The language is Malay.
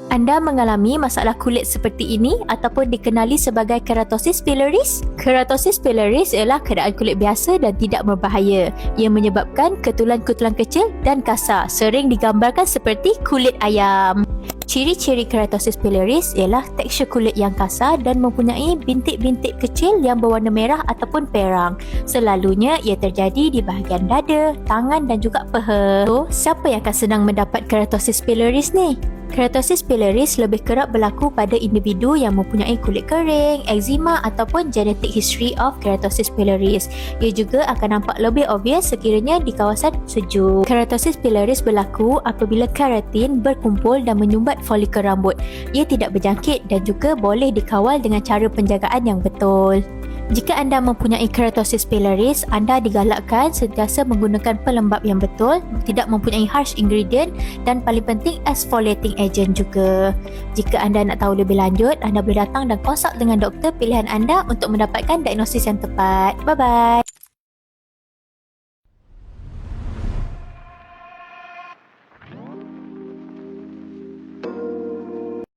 Anda mengalami masalah kulit seperti ini ataupun dikenali sebagai keratosis pilaris? Keratosis pilaris ialah keadaan kulit biasa dan tidak berbahaya. Ia menyebabkan ketulan-ketulan kecil dan kasar, sering digambarkan seperti kulit ayam. Ciri-ciri keratosis pilaris ialah tekstur kulit yang kasar dan mempunyai bintik-bintik kecil yang berwarna merah ataupun perang. Selalunya ia terjadi di bahagian dada, tangan dan juga peha. So, siapa yang akan senang mendapat keratosis pilaris ni? Keratosis pilaris lebih kerap berlaku pada individu yang mempunyai kulit kering, eczema ataupun genetic history of keratosis pilaris. Ia juga akan nampak lebih obvious sekiranya di kawasan sejuk. Keratosis pilaris berlaku apabila keratin berkumpul dan menyumbat folikel rambut. Ia tidak berjangkit dan juga boleh dikawal dengan cara penjagaan yang betul. Jika anda mempunyai keratosis pilaris, anda digalakkan sentiasa menggunakan pelembab yang betul, tidak mempunyai harsh ingredient dan paling penting exfoliating agent juga. Jika anda nak tahu lebih lanjut, anda boleh datang dan konsult dengan doktor pilihan anda untuk mendapatkan diagnosis yang tepat. Bye-bye.